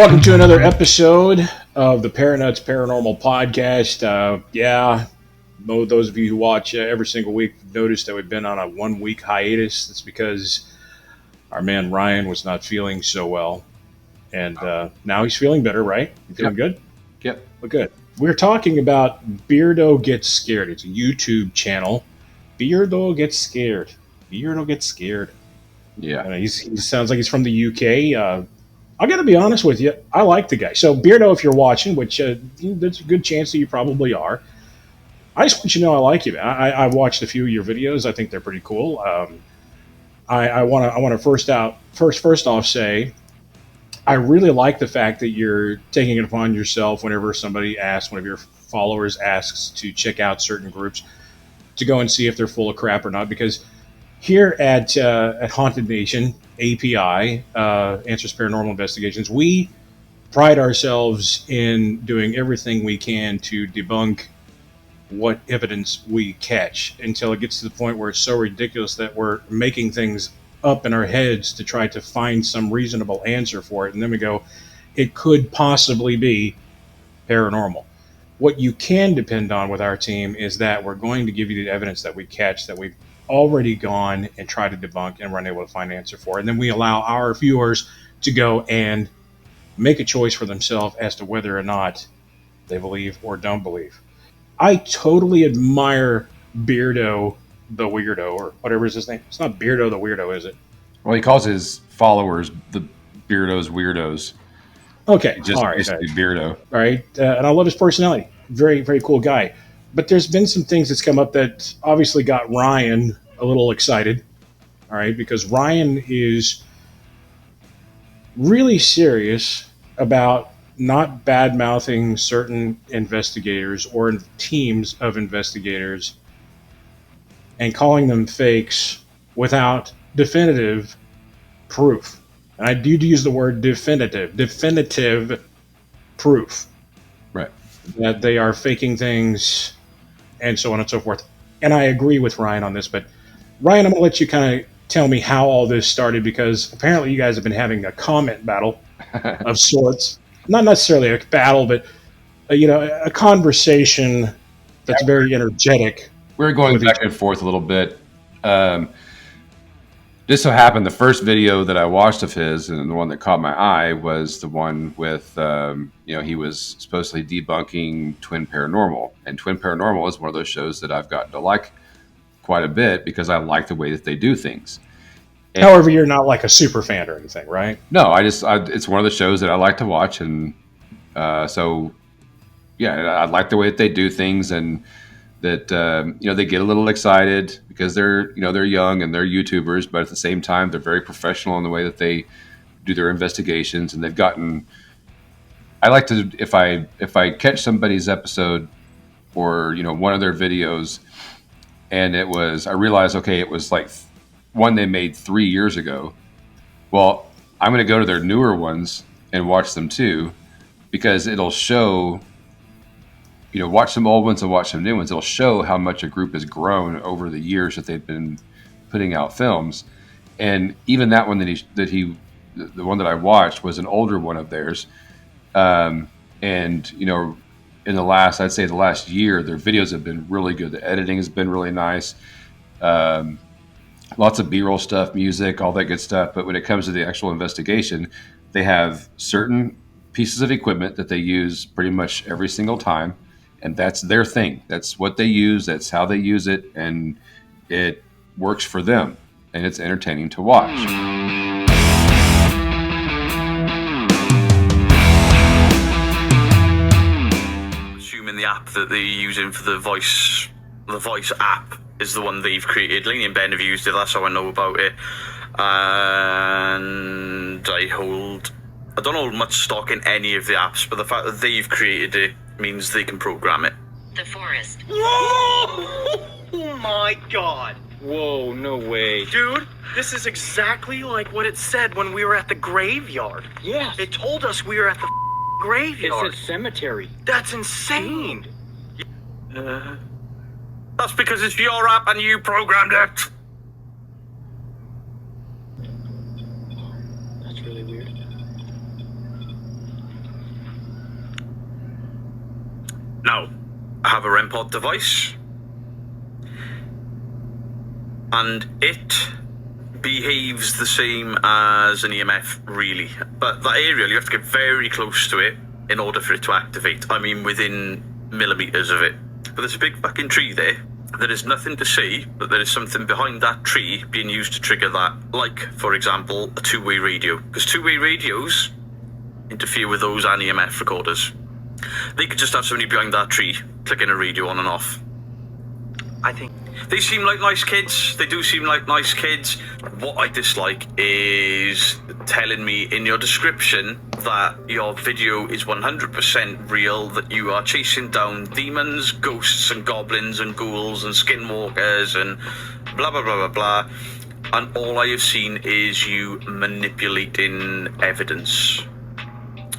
Welcome to another episode of the Paranuts Paranormal Podcast. Those of you who watch every single week noticed that we've been on a 1 week hiatus. That's because our man Ryan was not feeling so well. And now he's feeling better, right? You feeling good? Yep. Well, good. We're talking about Beardo Gets Scared. It's a YouTube channel. Beardo Gets Scared. Beardo Gets Scared. Yeah. He sounds like he's from the UK. I got to be honest with you. I like the guy. So, Beardo, if you're watching, which there's a good chance that you probably are, I just want you to know I like you. I've watched a few of your videos. I think they're pretty cool. I want to first off say I really like the fact that you're taking it upon yourself whenever somebody asks, one of your followers asks to check out certain groups, to go and see if they're full of crap or not. Because here at Haunted Nation API, Answers Paranormal Investigations, we pride ourselves in doing everything we can to debunk what evidence we catch until it gets to the point where it's so ridiculous that we're making things up in our heads to try to find some reasonable answer for it. And then we go, it could possibly be paranormal. What you can depend on with our team is that we're going to give you the evidence that we catch, that we've already gone and tried to debunk and we're unable to find an answer for. And then we allow our viewers to go and make a choice for themselves as to whether or not they believe or don't believe. I totally admire Beardo the Weirdo, or whatever is his name. It's not Beardo the Weirdo, is it? Well, he calls his followers the Beardos Weirdos. Okay, Just all right. basically Beardo. All right, and I love his personality. Very, very cool guy. But there's been some things that's come up that obviously got Ryan a little excited. All right, because Ryan is really serious about not bad-mouthing certain investigators or teams of investigators and calling them fakes without definitive proof. And I do use the word definitive proof. Right. That they are faking things and so on and so forth. And I agree with Ryan on this, but Ryan, I'm going to let you kind of tell me how all this started, because apparently you guys have been having a comment battle of sorts. Not necessarily a battle, but a conversation that's very energetic. We're going back and forth a little bit. Just so happened the first video that I watched of his, and the one that caught my eye, was the one with, he was supposedly debunking Twin Paranormal. And Twin Paranormal is one of those shows that I've gotten to like quite a bit because I like the way that they do things. And however, you're not like a super fan or anything, right? No, it's one of the shows that I like to watch. And I like the way that they do things, and that they get a little excited because they're young and they're YouTubers, but at the same time they're very professional in the way that they do their investigations. And they've gotten, I like to, if I catch somebody's episode or one of their videos, and I realized, okay, it was like one they made 3 years ago. Well, I'm going to go to their newer ones and watch them too, because it'll show. Watch some old ones and watch some new ones. It'll show how much a group has grown over the years that they've been putting out films. And even that one the one that I watched was an older one of theirs. In the last year, their videos have been really good. The editing has been really nice. Lots of B-roll stuff, music, all that good stuff. But when it comes to the actual investigation, they have certain pieces of equipment that they use pretty much every single time. And that's their thing. That's what they use. That's how they use it. And it works for them. And it's entertaining to watch. Assuming the app that they're using for the voice app is the one they've created. Laney and Ben have used it. That's how I know about it. And I don't hold much stock in any of the apps, but the fact that they've created it means they can program it. The forest. Whoa! Oh my god. Whoa, no way. Dude, this is exactly like what it said when we were at the graveyard. Yes. It told us we were at the graveyard. It's a cemetery. That's insane. That's because it's your app and you programmed it. That's really weird. Now, I have a REM pod device, and it behaves the same as an EMF, really. But that area, you have to get very close to it in order for it to activate. I mean, within millimeters of it. But there's a big fucking tree there. There is nothing to see, but there is something behind that tree being used to trigger that. Like, for example, a two-way radio. Because two-way radios interfere with those and EMF recorders. They could just have somebody behind that tree clicking a radio on and off. I think They seem like nice kids. They do seem like nice kids. What I dislike is telling me in your description that your video is 100% real, that you are chasing down demons, ghosts and goblins and ghouls and skinwalkers and blah, blah, blah, blah, blah. And all I have seen is you manipulating evidence.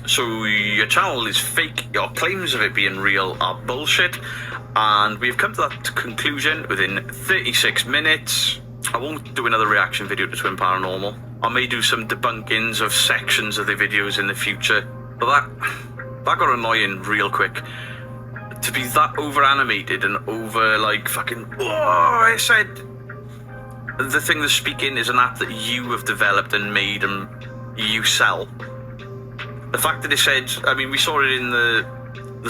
So your channel is fake. Your claims of it being real are bullshit. And we've come to that conclusion within 36 minutes. I won't do another reaction video to Twin Paranormal. I may do some debunkings of sections of the videos in the future. But that got annoying real quick. To be that over animated and over like fucking, oh, I said the thing that's speaking is an app that you have developed and made and you sell. The fact that it said, I mean, we saw it in the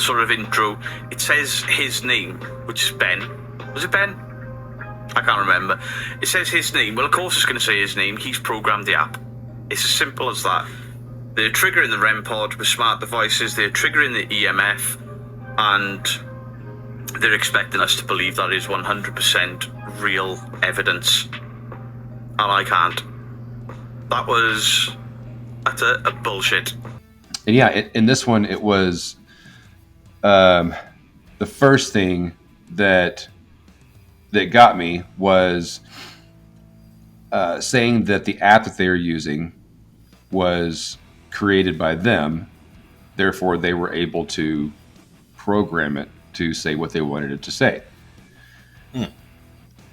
sort of intro, it says his name, which is Ben. Was it Ben? I can't remember. It says his name. Well, of course it's going to say his name. He's programmed the app. It's as simple as that. They're triggering the REM pod with smart devices. They're triggering the EMF. And they're expecting us to believe that is 100% real evidence. And I can't. That was utter a bullshit. And yeah, in this one, it was the first thing that got me was saying that the app that they were using was created by them. Therefore, they were able to program it to say what they wanted it to say.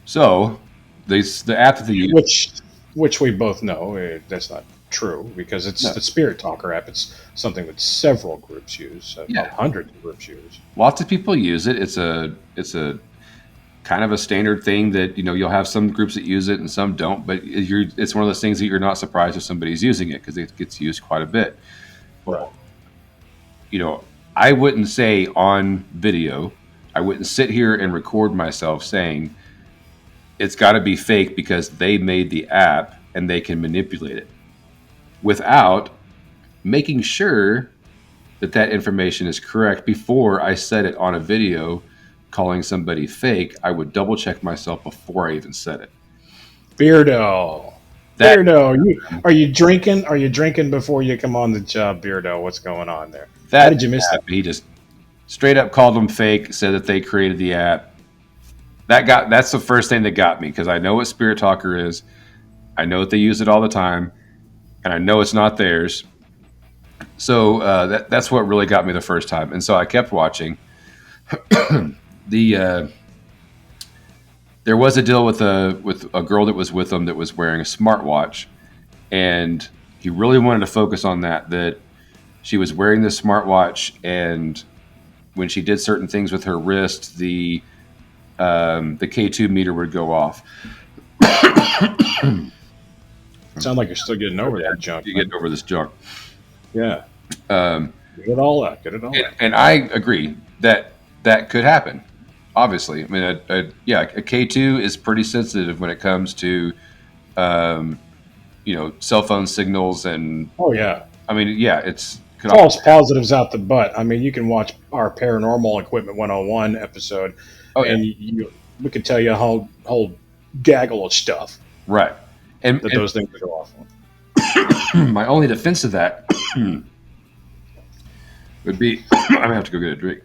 So, the app that they use, which we both know that's not true, because it's the Spirit Talker app. It's something that several groups use, hundreds of groups use. Lots of people use it. It's a kind of a standard thing that you'll have some groups that use it and some don't. But it's one of those things that you're not surprised if somebody's using it, because it gets used quite a bit. Well, I wouldn't say on video, I wouldn't sit here and record myself saying it's got to be fake because they made the app and they can manipulate it, without making sure that information is correct before I said it on a video. Calling somebody fake, I would double check myself before I even said it. Beardo, are you drinking? Are you drinking before you come on the job, Beardo? What's going on there? How did you miss that? He just straight up called them fake, said that they created the app. That's the first thing that got me, because I know what Spirit Talker is. I know that they use it all the time, and I know it's not theirs. So that's what really got me the first time. And so I kept watching. There was a deal with a girl that was with them that was wearing a smartwatch, and he really wanted to focus on that she was wearing this smartwatch, and when she did certain things with her wrist, the K2 meter would go off. Sound like you're still getting over that junk. You're getting over this junk. Yeah. Get it all out. And I agree that could happen. Obviously, I mean, a K2 is pretty sensitive when it comes to, cell phone signals and. Oh yeah. I mean, yeah, it's false positives out the butt. I mean, you can watch our Paranormal Equipment 101 episode, and we could tell you a whole gaggle of stuff. Right. And those things go off on. My only defense of that would be I'm gonna have to go get a drink.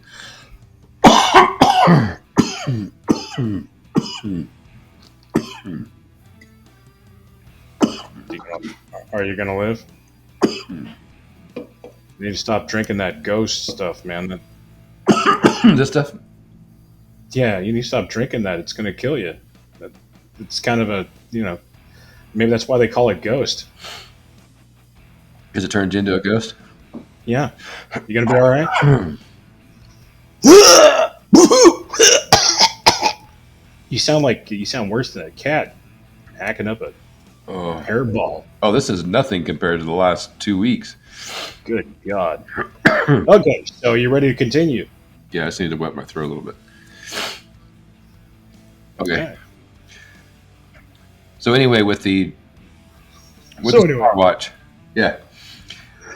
Are you gonna live? You need to stop drinking that ghost stuff, man. This stuff? Yeah, you need to stop drinking that. It's gonna kill you. It's kind of a, maybe that's why they call it ghost. Because it turns you into a ghost? Yeah. You gonna be all right? You sound worse than a cat hacking up a Oh, hairball. oh, this is nothing compared to the last 2 weeks. Good God. Okay, so you ready to continue? Yeah, I just need to wet my throat a little bit. Okay. So anyway, with the smartwatch, yeah,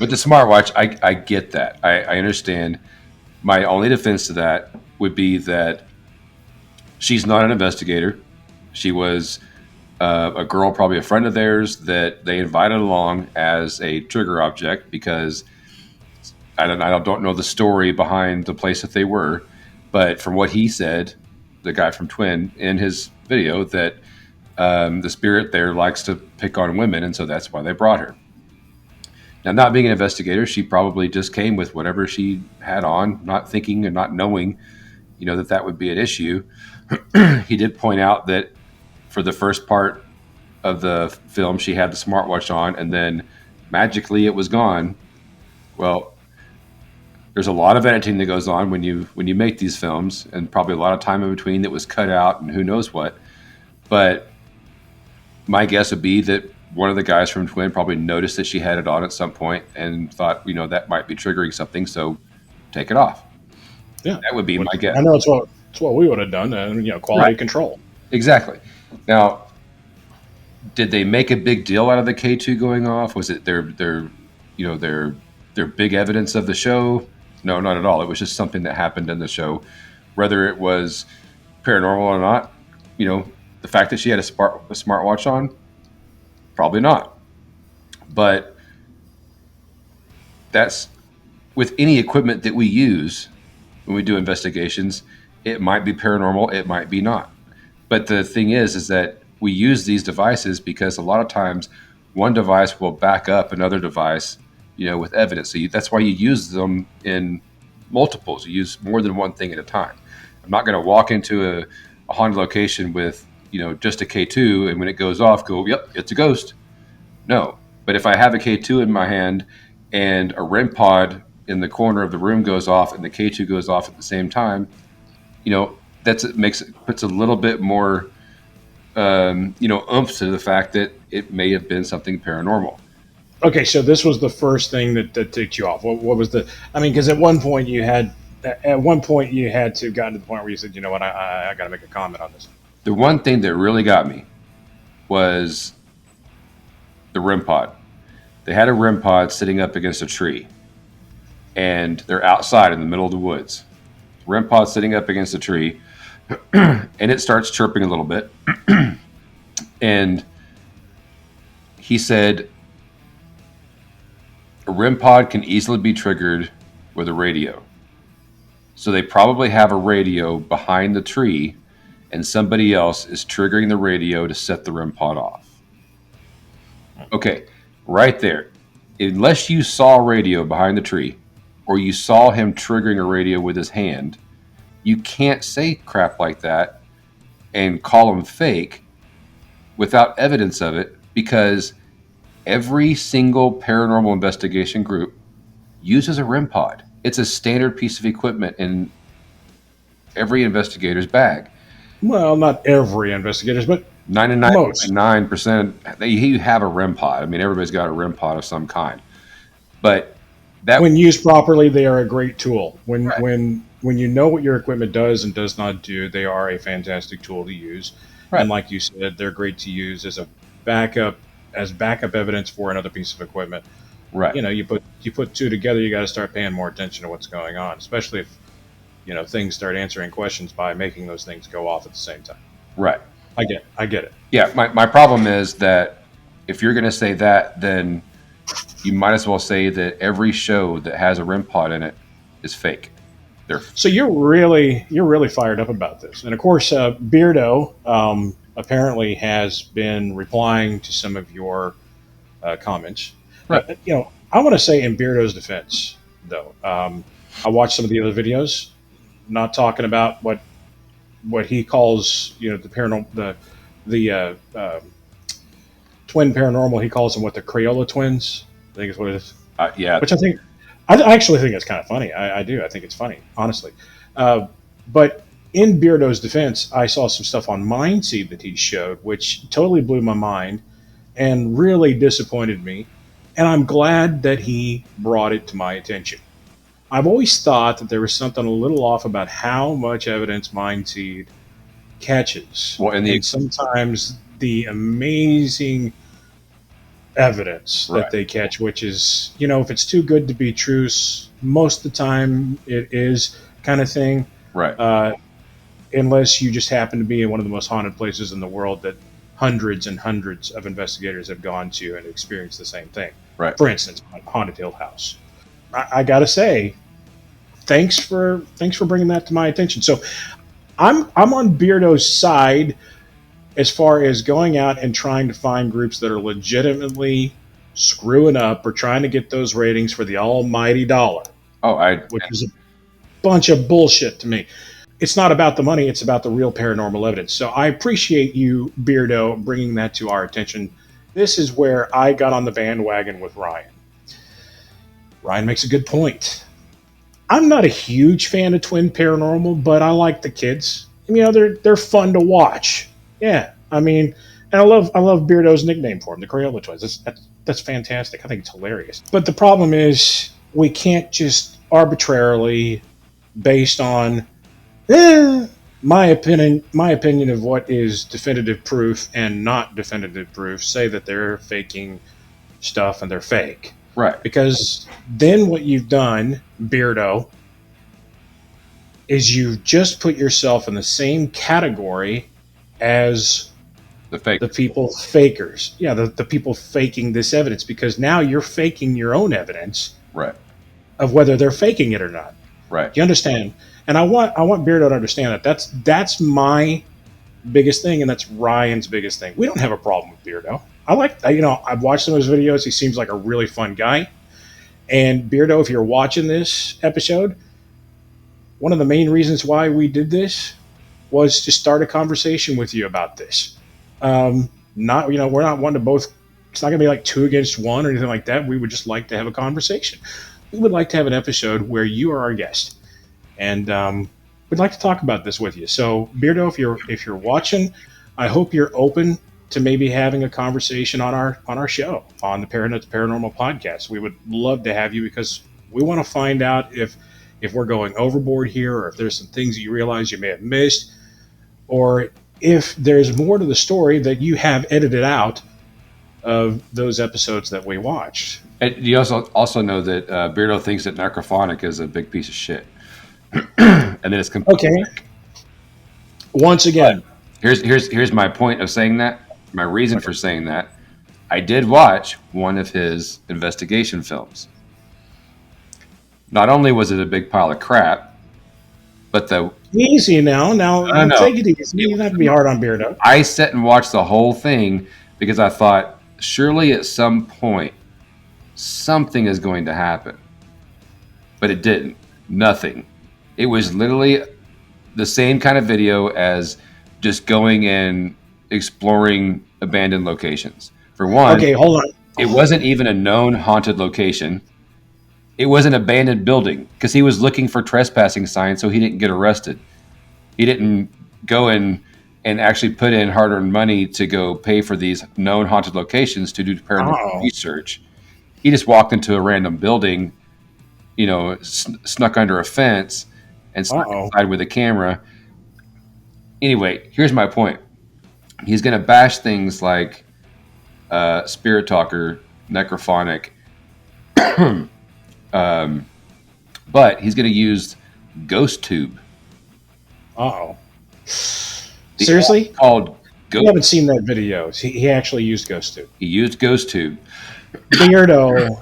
with the smartwatch, I get that. I understand. My only defense to that would be that she's not an investigator. She was a girl, probably a friend of theirs, that they invited along as a trigger object because I don't know the story behind the place that they were, but from what he said, the guy from Twin in his video, that the spirit there likes to pick on women, and so that's why they brought her. Now, not being an investigator, she probably just came with whatever she had on, not thinking and not knowing, that would be an issue. He did point out that for the first part of the film, she had the smartwatch on, and then magically it was gone. Well, there's a lot of editing that goes on when you make these films, and probably a lot of time in between that was cut out, and who knows what. But my guess would be that one of the guys from Twin probably noticed that she had it on at some point and thought, that might be triggering something, so take it off. Yeah, that would be my guess. I know it's what we would have done. Quality control. Exactly. Now, did they make a big deal out of the K2 going off? Was it their big evidence of the show? No, not at all. It was just something that happened in the show, whether it was paranormal or not. The fact that she had a smartwatch on, probably not. But that's with any equipment that we use when we do investigations. It might be paranormal, it might be not. But the thing is that we use these devices because a lot of times one device will back up another device, with evidence. So that's why you use them in multiples. You use more than one thing at a time. I'm not going to walk into a haunted location with, just a K2, and when it goes off, go, yep, it's a ghost. No. But if I have a K2 in my hand and a REM pod in the corner of the room goes off and the K2 goes off at the same time, puts a little bit more, oomph to the fact that it may have been something paranormal. Okay, so this was the first thing that ticked you off. What was because at one point you had to have gotten to the point where you said, you know what, I got to make a comment on this. The one thing that really got me was the REM pod. They had a REM pod sitting up against a tree, and they're outside in the middle of the woods. REM pod sitting up against a tree, and it starts chirping a little bit. And he said a REM pod can easily be triggered with a radio. So they probably have a radio behind the tree, and somebody else is triggering the radio to set the REM pod off. Okay, right there. Unless you saw a radio behind the tree, or you saw him triggering a radio with his hand, you can't say crap like that and call him fake without evidence of it, because every single paranormal investigation group uses a REM pod. It's a standard piece of equipment in every investigator's bag. Well, not every investigator's, but 99.9%. You have a REM pod. I mean, everybody's got a REM pod of some kind. But when used properly, they are a great tool. When you know what your equipment does and does not do, they are a fantastic tool to use. Right. And like you said, they're great to use as a backup evidence for another piece of equipment. Right. You put two together, you got to start paying more attention to what's going on, especially if things start answering questions by making those things go off at the same time. Right. I get it. Yeah. My problem is that if you're going to say that, then you might as well say that every show that has a REM pod in it is fake. So you're really fired up about this, and of course, Beardo apparently has been replying to some of your comments. Right. I want to say in Beardo's defense, though, I watched some of the other videos, not talking about what he calls the paranormal, the twin paranormal. He calls them the Crayola twins. I think is what it is. Yeah. Which I actually think it's kind of funny. I do. I think it's funny, honestly. But in Beardo's defense, I saw some stuff on Mindseed that he showed, which totally blew my mind and really disappointed me. And I'm glad that he brought it to my attention. I've always thought that there was something a little off about how much evidence Mindseed catches. Well, And sometimes the amazing evidence that right, they catch, which is, if it's too good to be true, most of the time it is kind of thing. right, Unless you just happen to be in one of the most haunted places in the world that hundreds and hundreds of investigators have gone to and experienced the same thing. right. For instance, Haunted Hill House. I gotta say, thanks for bringing that to my attention. So I'm on Beardo's side as far as going out and trying to find groups that are legitimately screwing up or trying to get those ratings for the almighty dollar, Oh, which is a bunch of bullshit to me. It's not about the money, it's about the real paranormal evidence. So I appreciate you, Beardo, bringing that to our attention. This is where I got on the bandwagon with Ryan. Ryan makes a good point. I'm not a huge fan of Twin Paranormal, but I like the kids. They're fun to watch. Yeah, and I love Beardo's nickname for them, the Crayola Twins. That's fantastic. I think it's hilarious. But the problem is we can't just arbitrarily, based on my opinion of what is definitive proof and not definitive proof, say that they're faking stuff and they're fake. right. Because then what you've done, Beardo, is you've just put yourself in the same category as The people fakers. Yeah, the people faking this evidence, because now you're faking your own evidence right, of whether they're faking it or not. right. Do you understand? And I want Beardo to understand that that's my biggest thing, and that's Ryan's biggest thing. We don't have a problem with Beardo. I've watched some of his videos. He seems like a really fun guy. And Beardo, if you're watching this episode, one of the main reasons why we did this was to start a conversation with you about this. Not, we're not one to both. It's not going to be like 2 against 1 or anything like that. We would just like to have a conversation. We would like to have an episode where you are our guest, and we'd like to talk about this with you. So, Beardo, if you're watching, I hope you're open to maybe having a conversation on our show on the Paranormal podcast. We would love to have you, because we want to find out if we're going overboard here, or if there's some things that you realize you may have missed, or if there's more to the story that you have edited out of those episodes that we watched. And you also know that Beardo thinks that Necrophonic is a big piece of shit, and then it's completely Okay. Once again, here's my point of saying that. My reason for saying that: I did watch one of his investigation films. Not only was it a big pile of crap, but easy now. Take it easy. You don't have to be hard on Beardo. I sat and watched the whole thing because I thought, surely at some point something is going to happen. But it didn't. Nothing. It was literally the same kind of video as just going and exploring abandoned locations. For one, Okay, hold on. it wasn't even a known haunted location. It was an abandoned building, because he was looking for trespassing signs so he didn't get arrested. He didn't go in and actually put in hard-earned money to go pay for these known haunted locations to do paranormal research. He just walked into a random building, snuck under a fence and snuck inside with a camera. Anyway, here's my point. He's going to bash things like Spirit Talker, Necrophonic, but he's going to use Ghost Tube. Seriously? Called I haven't seen that video. He actually used Ghost Tube. He used Ghost Tube. Beardo.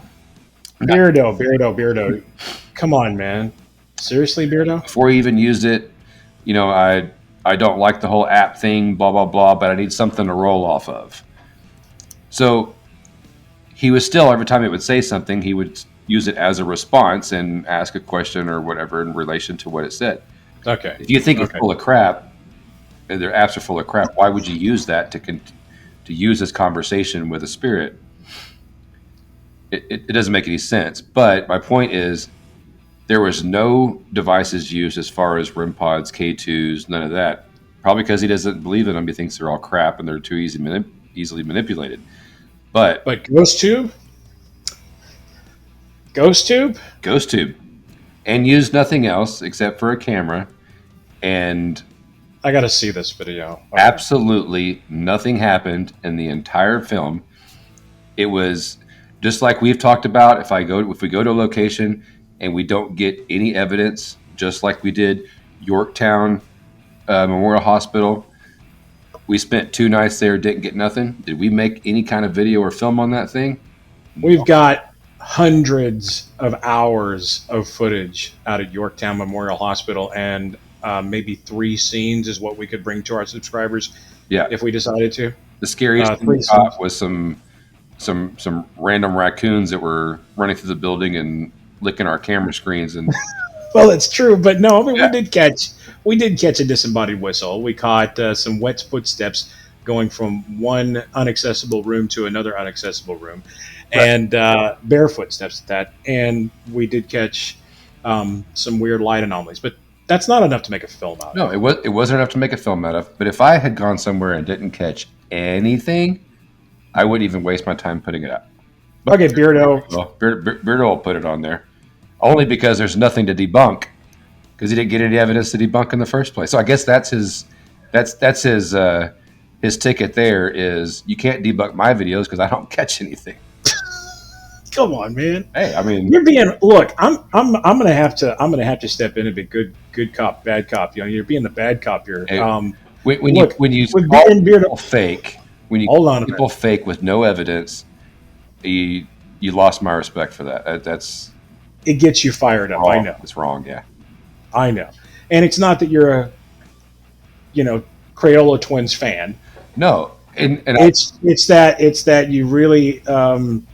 Come on, man. Seriously, Beardo? Before he even used it, I don't like the whole app thing, blah, blah, blah, but I need something to roll off of. So he was still, every time it would say something, he would use it as a response and ask a question or whatever in relation to what it said. Okay. If you think it's full of crap, and their apps are full of crap, why would you use that to use this conversation with a spirit? It doesn't make any sense. But my point is, There was no devices used as far as REM pods, K2s, none of that. Probably because he doesn't believe in them. He thinks they're all crap and they're too easily manipulated. But Ghost Tube? Ghost Tube? Ghost Tube. And used nothing else except for a camera. And I got to see this video. Okay. Absolutely nothing happened in the entire film. It was just like we've talked about. If we go to a location and we don't get any evidence, just like we did Yorktown Memorial Hospital, we spent 2 nights there, didn't get nothing. Did we make any kind of video or film on that thing? We've got hundreds of hours of footage out at Yorktown Memorial Hospital, and maybe 3 scenes is what we could bring to our subscribers. Yeah, if we decided to. The scariest thing we caught was some random raccoons that were running through the building and licking our camera screens. And well, it's true, but no, I mean, we did catch a disembodied whistle. We caught some wet footsteps going from one inaccessible room to another inaccessible room, right. And bare footsteps at that. And we did catch some weird light anomalies, but that's not enough to make a film out of. No, it wasn't enough to make a film out of. But if I had gone somewhere and didn't catch anything, I wouldn't even waste my time putting it up. But okay, Beardo. Well, Beardo will put it on there, only because there's nothing to debunk, because he didn't get any evidence to debunk in the first place. So I guess that's his ticket. There is, you can't debunk my videos because I don't catch anything. Come on, man. Hey, I mean, you're being. Look, I'm gonna have to step in and be good cop, bad cop. You know, you're being the bad cop here. Hey, when you call people fake, when you call people fake with no evidence, you lost my respect for that. That's it gets you fired up. Wrong. I know it's wrong. Yeah, I know, and it's not that you're a, Crayola Twins fan. No. And it's that you really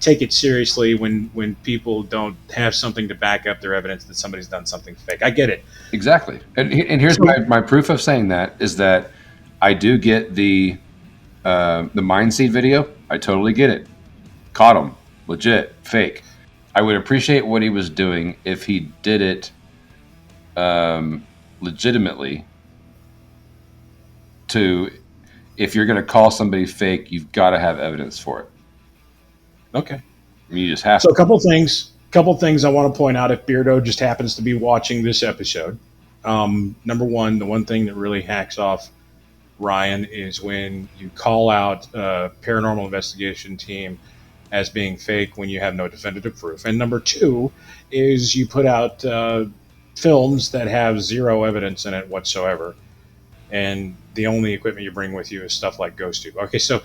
take it seriously when people don't have something to back up their evidence that somebody's done something fake. I get it. Exactly. And here's my proof of saying that is that I do get the Mind Seed video. I totally get it. Caught him. Legit. Fake. I would appreciate what he was doing if he did it legitimately. If you're going to call somebody fake, you've got to have evidence for it. Okay. I mean, you just have to. So a couple things I want to point out if Beardo just happens to be watching this episode. Number one, the one thing that really hacks off Ryan is when you call out a paranormal investigation team as being fake when you have no definitive proof. And number two is you put out films that have zero evidence in it whatsoever. And the only equipment you bring with you is stuff like Ghost Tube. Okay, so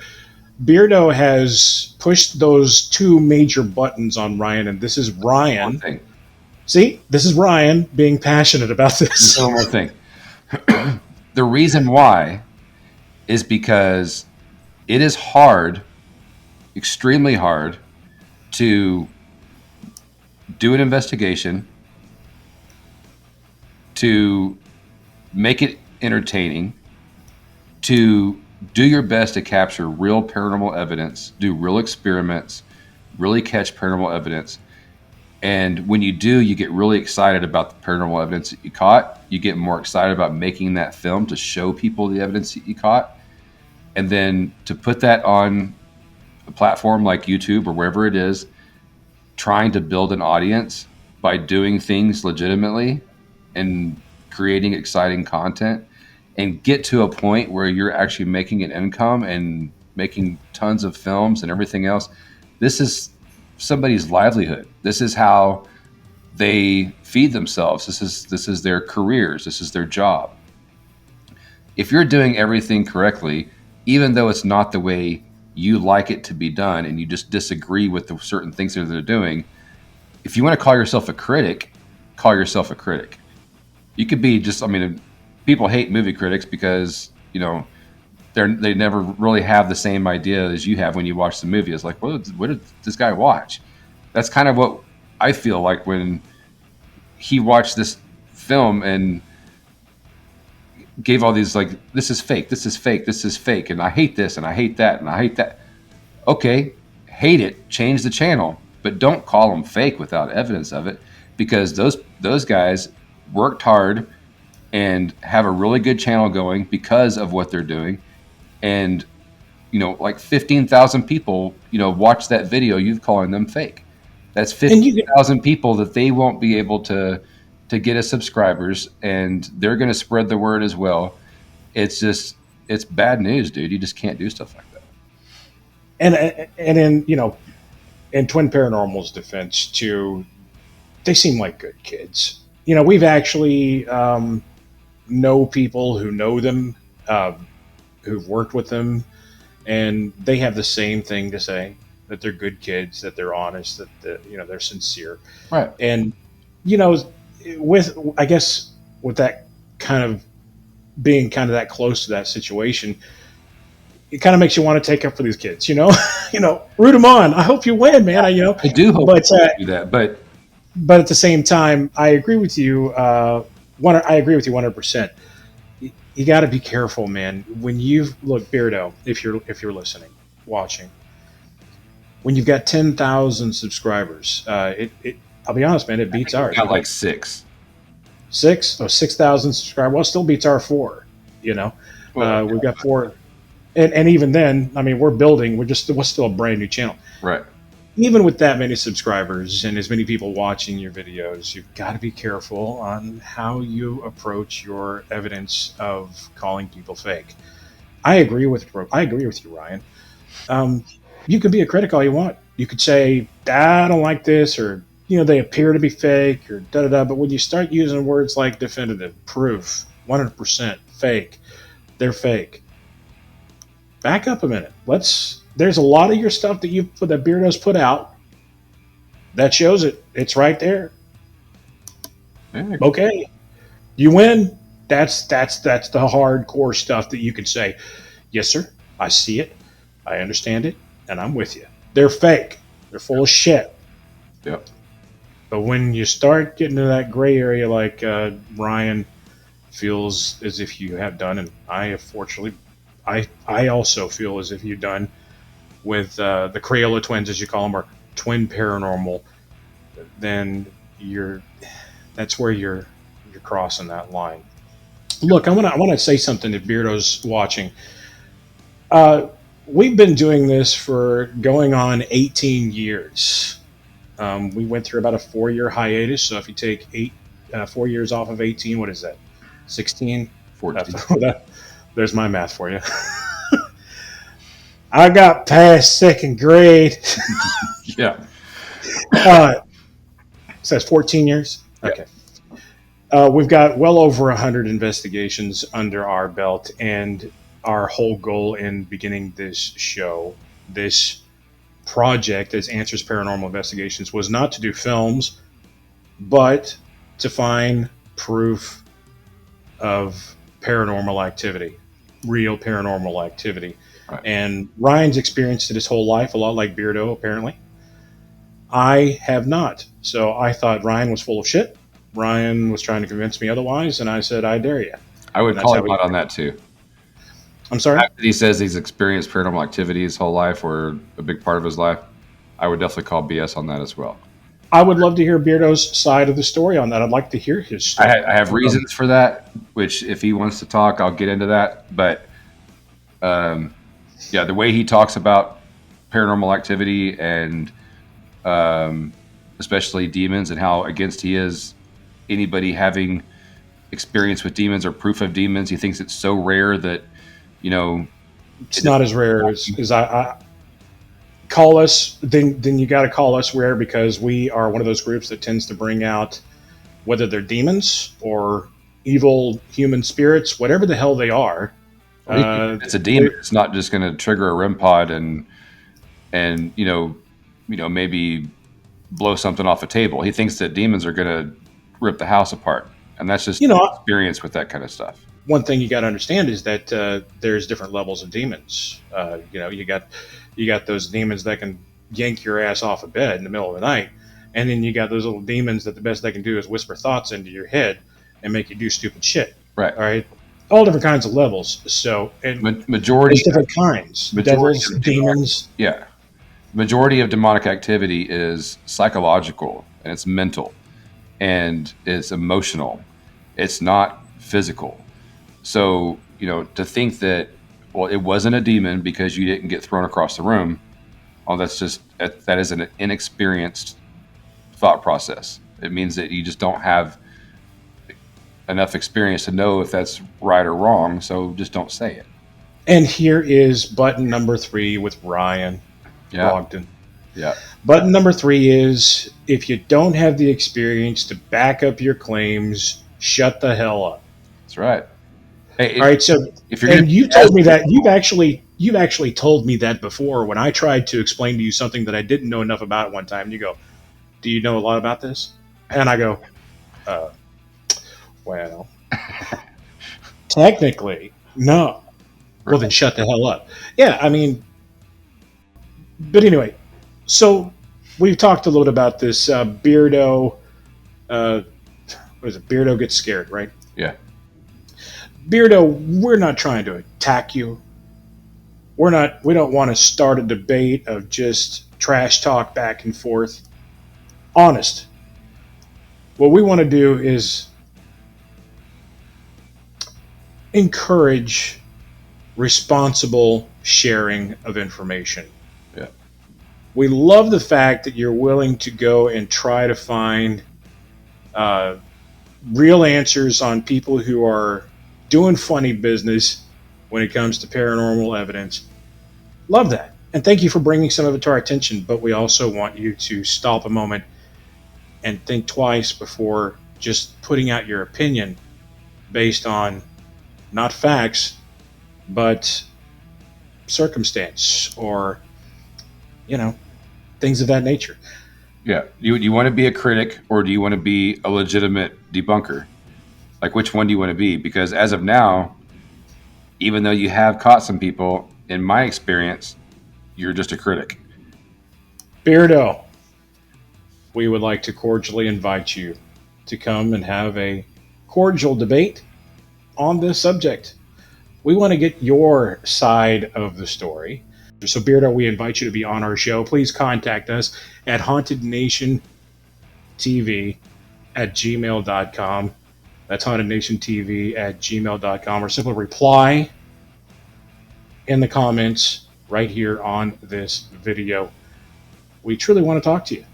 Beardo has pushed those 2 major buttons on Ryan, and this is Ryan. See, this is Ryan being passionate about this. One more thing. The reason why is because it is hard, extremely hard, to do an investigation, to make it entertaining, to do your best to capture real paranormal evidence, do real experiments, really catch paranormal evidence. And when you do, you get really excited about the paranormal evidence that you caught. You get more excited about making that film to show people the evidence that you caught. And then to put that on a platform like YouTube or wherever it is, trying to build an audience by doing things legitimately and creating exciting content, and get to a point where you're actually making an income and making tons of films and everything else. This is somebody's livelihood. This is how they feed themselves. This is their careers. This is their job. If you're doing everything correctly, even though it's not the way you like it to be done and you just disagree with the certain things that they're doing, if you want to call yourself a critic, call yourself a critic. You could be just, people hate movie critics because, they never really have the same idea as you have when you watch the movie. It's like, what did this guy watch? That's kind of what I feel like when he watched this film and gave all these, like, this is fake, this is fake, this is fake, and I hate this, and I hate that, and I hate that. Okay, hate it, change the channel, but don't call them fake without evidence of it. because those guys worked hard and have a really good channel going because of what they're doing. And, like 15,000 people, watch that video, you calling them fake. That's And you 15,000 people that they won't be able to get as subscribers, and they're going to spread the word as well. It's bad news, dude. You just can't do stuff like that. and in Twin Paranormal's defense too, they seem like good kids. We've actually know people who know them, who've worked with them, and they have the same thing to say, that they're good kids, that they're honest, that they're sincere. Right. And with I guess with that kind of being kind of that close to that situation, it kind of makes you want to take up for these kids. Root them on. I hope you win, man. I do hope but you do that, but at the same time, I agree with you. I agree with you 100%. You got to be careful, man. When look, Beardo, if you're listening, watching, when you've got 10,000 subscribers, I'll be honest, man, it beats ours. Got like 6. 6,000 subscribers. Well, it still beats our 4. Well, We've got 4, and even then, I mean, we're building. We're still a brand new channel. Right. Even with that many subscribers and as many people watching your videos, you've got to be careful on how you approach your evidence of calling people fake. I agree with you, Ryan. You can be a critic all you want. You could say, I don't like this, or they appear to be fake, or da da da. But when you start using words like definitive, proof, 100% fake, they're fake. Back up a minute. There's a lot of your stuff that Beardo's put out that shows it. It's right there. Yeah. Okay, you win. That's the hardcore stuff that you can say, yes, sir, I see it, I understand it, and I'm with you. They're fake. They're full of shit. Yep. But when you start getting to that gray area, like Ryan feels as if you have done, and I also feel as if you've done with the Crayola twins, as you call them, or Twin Paranormal, then that's where you're crossing that line. Look, I want to say something if Beardo's watching. We've been doing this for going on 18 years. We went through about a 4-year hiatus. So if you take 4 years off of 18, what is that? 16? 14. There's my math for you. I got past second grade. Yeah. So that's 14 years? Okay. We've got well over 100 investigations under our belt, and our whole goal in beginning this show, this project as Answers Paranormal Investigations, was not to do films, but to find proof of paranormal activity, real paranormal activity. Right. And Ryan's experienced it his whole life, a lot like Beardo, apparently. I have not. So I thought Ryan was full of shit. Ryan was trying to convince me otherwise, and I said, I dare you. I would call him out on that too. I'm sorry? After he says he's experienced paranormal activity his whole life, or a big part of his life, I would definitely call BS on that as well. I would love to hear Beardo's side of the story on that. I'd like to hear his story. I have reasons for that, which if he wants to talk, I'll get into that. But yeah, the way he talks about paranormal activity and especially demons, and how against he is anybody having experience with demons or proof of demons. He thinks it's so rare that, it's not as rare as I call us. Then you got to call us rare, because we are one of those groups that tends to bring out, whether they're demons or evil human spirits, whatever the hell they are. It's a demon. It's not just going to trigger a REM pod and maybe blow something off a table. He thinks that demons are going to rip the house apart, and that's just experience with that kind of stuff. One thing you got to understand is that there's different levels of demons. You got those demons that can yank your ass off of bed in the middle of the night, and then you got those little demons that the best they can do is whisper thoughts into your head and make you do stupid shit. Right. All right. All different kinds of levels. So, and majority there's different kinds. Devils, demons. Yeah. Majority of demonic activity is psychological, and it's mental. and it's emotional. It's not physical. So, to think that, well, it wasn't a demon because you didn't get thrown across the room. Oh, that is an inexperienced thought process. It means that you just don't have enough experience to know if that's right or wrong. So just don't say it. And here is button number 3 with Ryan Yeah. Bogdan. Yeah. Button number 3 is, if you don't have the experience to back up your claims, shut the hell up. That's right. Hey, All right, so if you're and you told me that you've actually told me that before when I tried to explain to you something that I didn't know enough about one time. And you go, "Do you know a lot about this?" And I go, "Well, technically, no." Well, then shut the hell up. Yeah, I mean, but anyway, so we've talked a little bit about this Beardo. What is it? Beardo gets scared, right? Yeah. Beardo, we're not trying to attack you. We don't want to start a debate of just trash talk back and forth. Honest. What we want to do is encourage responsible sharing of information. Yeah. We love the fact that you're willing to go and try to find real answers on people who are doing funny business when it comes to paranormal evidence. Love that. And thank you for bringing some of it to our attention, but we also want you to stop a moment and think twice before just putting out your opinion based on not facts, but circumstance or, things of that nature. Yeah. Do you want to be a critic or do you want to be a legitimate debunker? Like, which one do you want to be? Because as of now, even though you have caught some people, in my experience, you're just a critic. Beardo, we would like to cordially invite you to come and have a cordial debate on this subject. We want to get your side of the story. So, Beardo, we invite you to be on our show. Please contact us at hauntednationtv@gmail.com. That's hauntednationtv@gmail.com. Or simply reply in the comments right here on this video. We truly want to talk to you.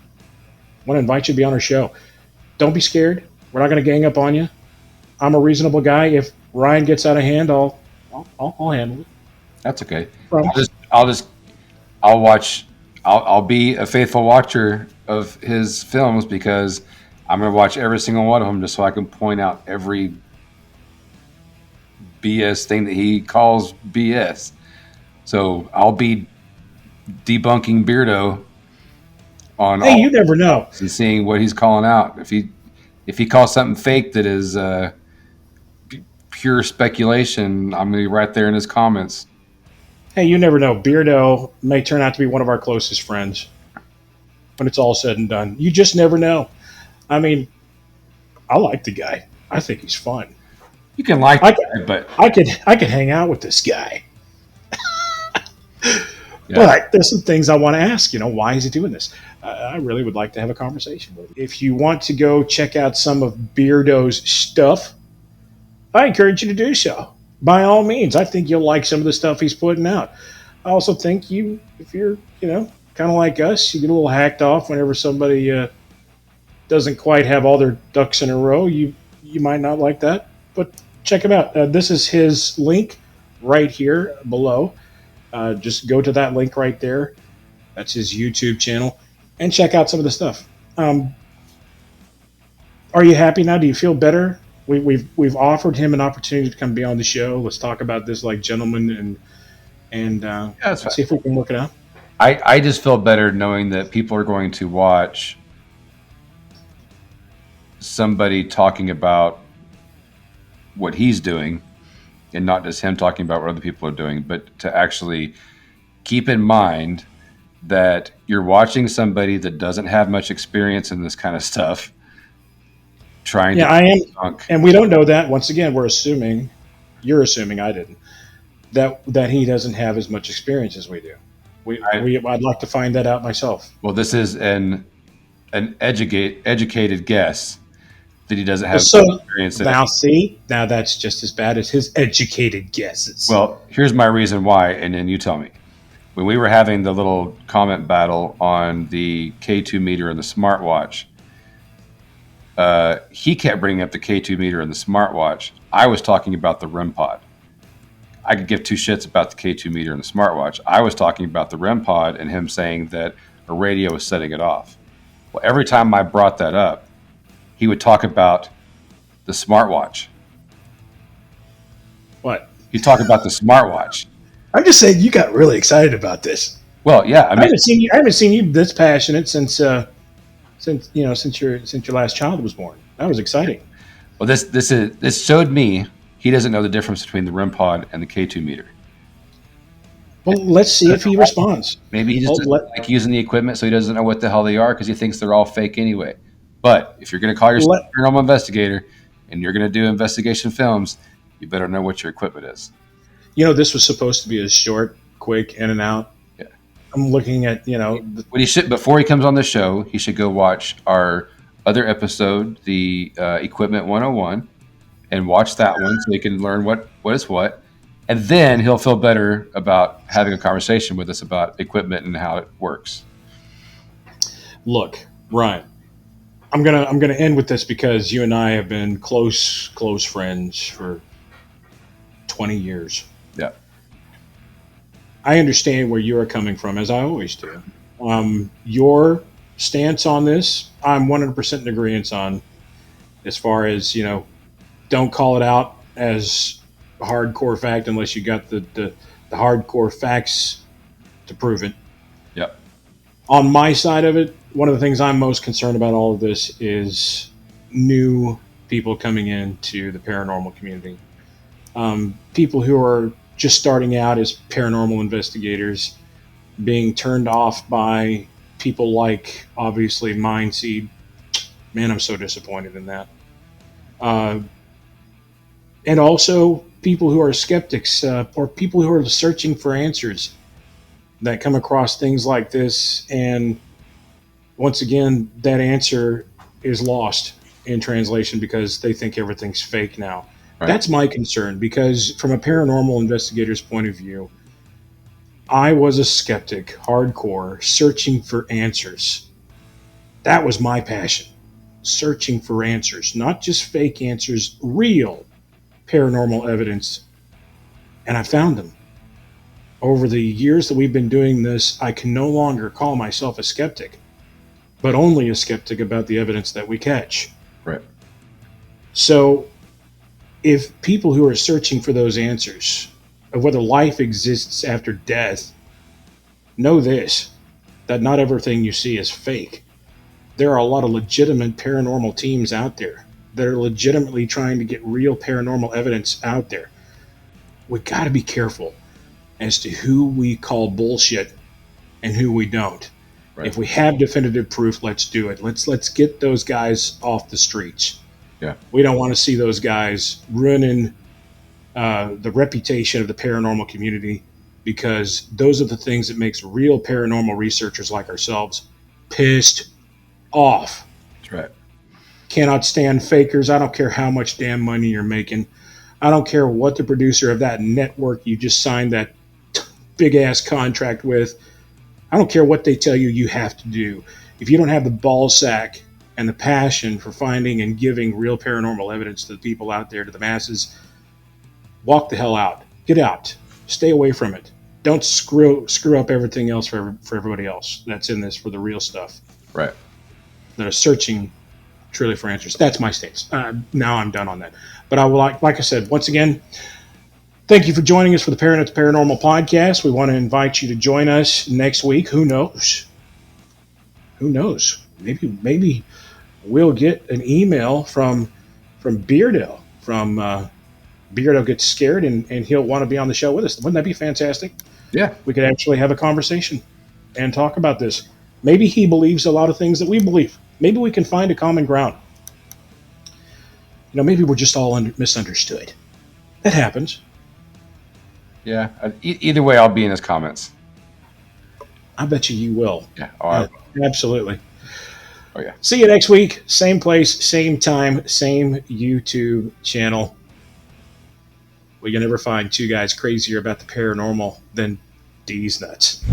Want to invite you to be on our show. Don't be scared. We're not going to gang up on you. I'm a reasonable guy. If Ryan gets out of hand, I'll handle it. That's okay. Promise. I'll be a faithful watcher of his films because I'm going to watch every single one of them just so I can point out every BS thing that he calls BS. So I'll be debunking Beardo on Hey, you never know. and seeing what he's calling out. If he calls something fake that is pure speculation, I'm going to be right there in his comments. Hey, you never know. Beardo may turn out to be one of our closest friends when it's all said and done. You just never know. I mean, I like the guy. I think he's fun. You can like that, but I could hang out with this guy. yeah. But there's some things I want to ask. Why is he doing this? I really would like to have a conversation with him. If you want to go check out some of Beardo's stuff, I encourage you to do so. By all means, I think you'll like some of the stuff he's putting out. I also think if you're, kind of like us, you get a little hacked off whenever somebody doesn't quite have all their ducks in a row. You might not like that, but check him out. This is his link right here below. Just go to that link right there. That's his YouTube channel, and check out some of the stuff. Are you happy now? Do you feel better? We've offered him an opportunity to come be on the show. Let's talk about this like gentlemen and That's see if we can work it out. I just feel better knowing that people are going to watch somebody talking about what he's doing and not just him talking about what other people are doing, but to actually keep in mind that you're watching somebody that doesn't have much experience in this kind of stuff trying to I am, debunk. and we don't know that. Once again, you're assuming I didn't, that he doesn't have as much experience as we do. I'd like to find that out myself. Well, this is an educated guess. that he doesn't have So experience in it. now, see, now that's just as bad as his educated guesses. Well, here's my reason why, and then you tell me. When we were having the little comment battle on the K2 meter and the smartwatch, he kept bringing up the K2 meter and the smartwatch. I was talking about the REM pod. I could give two shits about the K2 meter and the smartwatch. I was talking about the REM pod and him saying that a radio was setting it off. Well, every time I brought that up, he would talk about the smartwatch. What? He'd talk about the smartwatch. I'm just saying, you got really excited about this. Well, yeah, I haven't seen you this passionate since your last child was born. That was exciting. well, this showed me he doesn't know the difference between the REM pod and the K2 meter. Well, let's see if he responds. Maybe he just doesn't like using the equipment, so he doesn't know what the hell they are because he thinks they're all fake anyway. But if you're going to call yourself a paranormal investigator and you're going to do investigation films, you better know what your equipment is. You know, this was supposed to be a short, quick, in and out. Yeah. I'm looking at, What he should, before he comes on the show, he should go watch our other episode, the Equipment 101, and watch that one so he can learn what is what. And then he'll feel better about having a conversation with us about equipment and how it works. Look, Ryan, I'm gonna end with this because you and I have been close friends for 20 years. Yeah. I understand where you are coming from, as I always do. Your stance on this, I'm 100% in agreement on, as far as, don't call it out as a hardcore fact unless you got the hardcore facts to prove it. Yep. On my side of it, one of the things I'm most concerned about all of this is new people coming into the paranormal community. People who are just starting out as paranormal investigators being turned off by people like, obviously, Mindseed. Man, I'm so disappointed in that. And also people who are skeptics or people who are searching for answers that come across things like this. And once again, that answer is lost in translation because they think everything's fake now. Right. That's my concern, because from a paranormal investigator's point of view, I was a skeptic, hardcore, searching for answers. That was my passion, searching for answers, not just fake answers, real paranormal evidence. And I found them. Over the years that we've been doing this, I can no longer call myself a skeptic, but only a skeptic about the evidence that we catch. Right. So if people who are searching for those answers of whether life exists after death know this, that not everything you see is fake. There are a lot of legitimate paranormal teams out there that are legitimately trying to get real paranormal evidence out there. We got to be careful as to who we call bullshit and who we don't. Right. If we have definitive proof, let's do it. Let's get those guys off the streets. Yeah. We don't want to see those guys ruining the reputation of the paranormal community, because those are the things that makes real paranormal researchers like ourselves pissed off. That's right. Cannot stand fakers. I don't care how much damn money you're making. I don't care what the producer of that network you just signed that big ass contract with. I don't care what they tell you you have to do. If you don't have the ball sack and the passion for finding and giving real paranormal evidence to the people out there, to the masses, walk the hell out. Get out. Stay away from it. Don't screw up everything else for everybody else that's in this for the real stuff. Right. That are searching truly for answers. That's my stance. Now I'm done on that. But I will, like I said, once again, thank you for joining us for the Paranormal podcast. We want to invite you to join us next week. Who knows? Who knows? Maybe we'll get an email from Beardo. Beardo gets scared and he'll want to be on the show with us. Wouldn't that be fantastic? Yeah. We could actually have a conversation and talk about this. Maybe he believes a lot of things that we believe. Maybe we can find a common ground. Maybe we're just all misunderstood. That happens. Yeah. Either way, I'll be in his comments. I bet you will. Yeah. Absolutely. Oh yeah. See you next week. Same place, same time, same YouTube channel. We can never find two guys crazier about the paranormal than D's nuts.